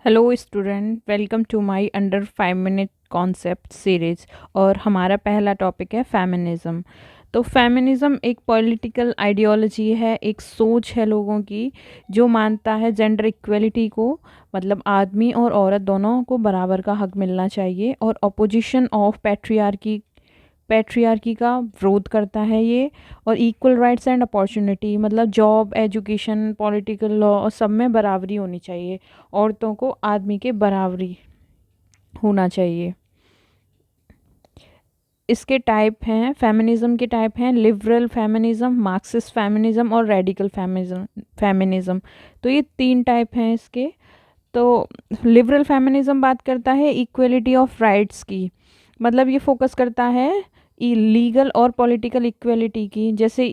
Hello student, welcome to my under 5 minute concept series. और हमारा पहला टॉपिक है फेमिनिज़्म। तो फेमिनिज़्म एक पॉलिटिकल आइडियोलॉजी है, एक सोच है लोगों की जो मानता है जेंडर इक्वलिटी को, मतलब आदमी और औरत दोनों को बराबर का हक मिलना चाहिए, और अपोजिशन ऑफ पैट्रियार्की का विरोध करता है ये। और इक्वल राइट्स एंड अपॉर्चुनिटी, मतलब जॉब, एजुकेशन, पॉलिटिकल लॉ और सब में बराबरी होनी चाहिए। औरतों को आदमी के बराबरी होना चाहिए। इसके टाइप हैं, फेमिनिज्म के टाइप हैं लिबरल फेमिनिज्म, मार्क्सिस्ट फेमिनिज्म और रेडिकल फेमिनिज्म। तो ये 3 टाइप हैं इसके। तो लिबरल फेमिनिज्म बात करता है इक्वलिटी ऑफ राइट्स की, मतलब ये फोकस करता है लीगल और पॉलिटिकल इक्वलिटी की, जैसे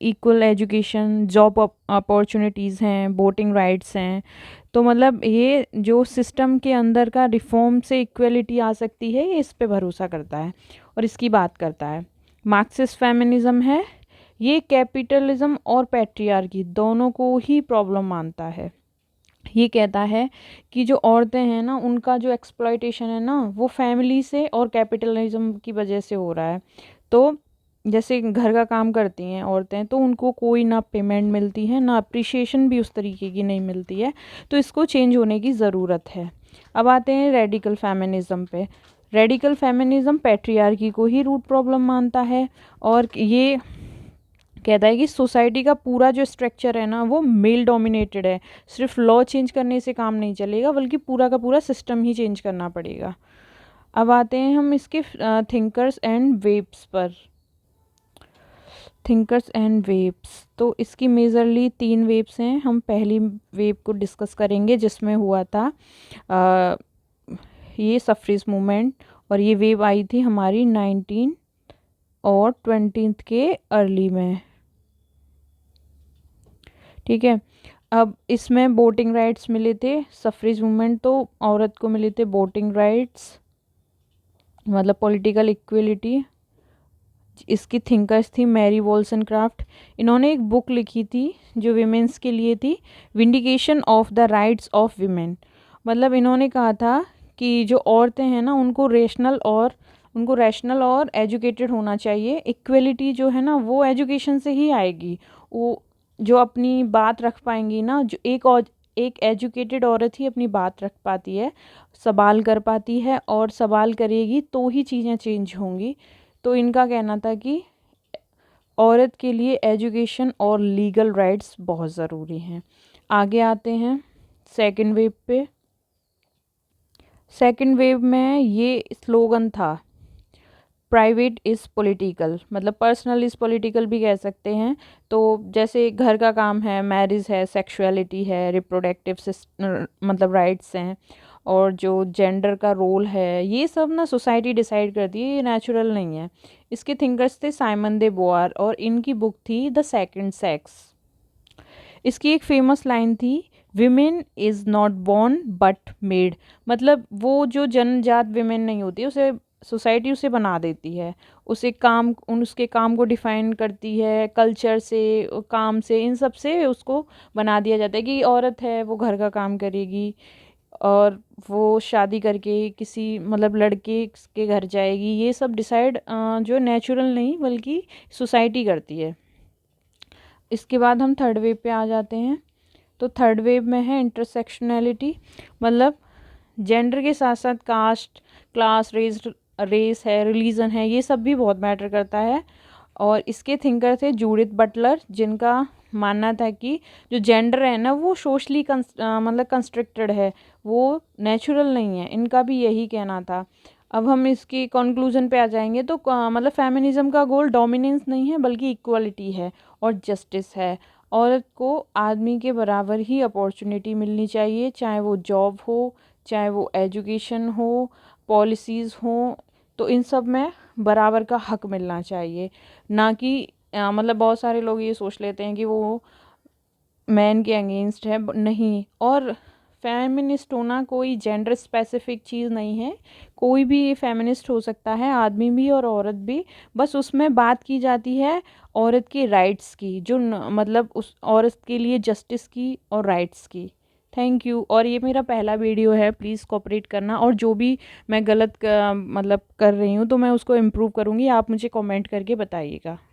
इक्वल एजुकेशन, जॉब अपॉर्चुनिटीज़ हैं, वोटिंग राइट्स हैं। तो मतलब ये जो सिस्टम के अंदर का रिफॉर्म से इक्वलिटी आ सकती है, ये इस पे भरोसा करता है और इसकी बात करता है। मार्क्सिस्ट फेमिनिज्म है, ये कैपिटलिज्म और पैट्रियार्की दोनों को ही प्रॉब्लम मानता है। ये कहता है कि जो औरतें हैं ना, उनका जो एक्सप्लॉयटेशन है ना, वो फैमिली से और कैपिटलिज्म की वजह से हो रहा है। तो जैसे घर का काम करती हैं औरतें, तो उनको कोई ना पेमेंट मिलती है, ना अप्रिशिएशन भी उस तरीके की नहीं मिलती है। तो इसको चेंज होने की ज़रूरत है। अब आते हैं रेडिकल फेमिनिज़्म पे। रेडिकल फेमिनिज़्म पैट्रियार्की को ही रूट प्रॉब्लम मानता है, और ये कहता है कि सोसाइटी का पूरा जो स्ट्रक्चर है ना, वो मेल डोमिनेटेड है। सिर्फ लॉ चेंज करने से काम नहीं चलेगा, बल्कि पूरा का पूरा सिस्टम ही चेंज करना पड़ेगा। अब आते हैं हम इसके थिंकर्स एंड वेव्स पर। थिंकर्स एंड वेव्स, तो इसकी मेजरली 3 वेव्स हैं। हम पहली वेव को डिस्कस करेंगे, जिसमें हुआ था अ, ये सफ्रेज मूवमेंट। और ये वेव आई थी हमारी 19 और 20 के अर्ली में। ठीक है। अब इसमें वोटिंग राइट्स मिले थे, सफ्रेज मूवमेंट तो औरत को मिले थे वोटिंग राइट्स, मतलब पॉलिटिकल इक्वलिटी। इसकी थिंकर्स थी मैरी वॉल्सनक्राफ्ट। इन्होंने एक बुक लिखी थी जो विमेंस के लिए थी, vindication of the rights of women. मतलब इन्होंने कहा था कि जो औरतें हैं ना, उनको रैशनल और एजुकेटेड होना चाहिए। इक्वलिटी जो है ना, वो एजुकेशन से ही आएगी। वो जो अपनी बात रख पाएंगी ना, जो एक एजुकेटेड औरत ही अपनी बात रख पाती है, सवाल कर पाती है, और सवाल करेगी तो ही चीज़ें चेंज होंगी। तो इनका कहना था कि औरत के लिए एजुकेशन और लीगल राइट्स बहुत ज़रूरी हैं। आगे आते हैं सेकंड वेव पे। सेकंड वेव में ये स्लोगन था, प्राइवेट इज़ पॉलिटिकल, मतलब पर्सनल इज़ पॉलिटिकल भी कह सकते हैं। तो जैसे घर का काम है, मैरिज है, सेक्सुअलिटी है, रिप्रोडक्टिव मतलब राइट्स हैं, और जो जेंडर का रोल है, ये सब ना सोसाइटी डिसाइड करती है, ये नेचुरल नहीं है। इसके थिंकर्स थे साइमन दे बोआर, और इनकी बुक थी द सेकंड सेक्स। इसकी एक फेमस लाइन थी, women is not born but made. मतलब वो जो जनजात विमेन नहीं होती, उसे सोसाइटी उसे बना देती है। उसके काम को डिफाइन करती है, कल्चर से, काम से, इन सब से उसको बना दिया जाता है कि औरत है, वो घर का काम करेगी, और वो शादी करके किसी मतलब लड़के के घर जाएगी। ये सब डिसाइड जो नेचुरल नहीं बल्कि सोसाइटी करती है। इसके बाद हम थर्ड वेव पे आ जाते हैं। तो थर्ड वेव में है इंटरसेक्शनैलिटी, मतलब जेंडर के साथ साथ कास्ट, क्लास, रेस है, रिलीजन है, ये सब भी बहुत मैटर करता है। और इसके थिंकर थे जूडिथ बटलर, जिनका मानना था कि जो जेंडर है ना, वो सोशली मतलब कंस्ट्रक्टेड है, वो नेचुरल नहीं है। इनका भी यही कहना था। अब हम इसकी कंक्लूजन पे आ जाएंगे। तो मतलब फेमिनिज्म का गोल डोमिनेंस नहीं है, बल्कि इक्वलिटी है और जस्टिस है। औरत को आदमी के बराबर ही अपॉर्चुनिटी मिलनी चाहिए, चाहे वो जॉब हो, चाहे वो एजुकेशन हो, पॉलिसीज़ हो। तो इन सब में बराबर का हक मिलना चाहिए। ना कि मतलब बहुत सारे लोग ये सोच लेते हैं कि वो मैन के अगेंस्ट है, नहीं। और फेमिनिस्ट होना कोई जेंडर स्पेसिफिक चीज़ नहीं है, कोई भी फेमिनिस्ट हो सकता है, आदमी भी और औरत भी। बस उसमें बात की जाती है औरत के राइट्स की, जो मतलब उस औरत के लिए जस्टिस की और राइट्स की। Thank you. और ये मेरा पहला वीडियो है, प्लीज़ कोऑपरेट करना, और जो भी मैं गलत मतलब कर रही हूँ तो मैं उसको इम्प्रूव करूँगी, आप मुझे कमेंट करके बताइएगा।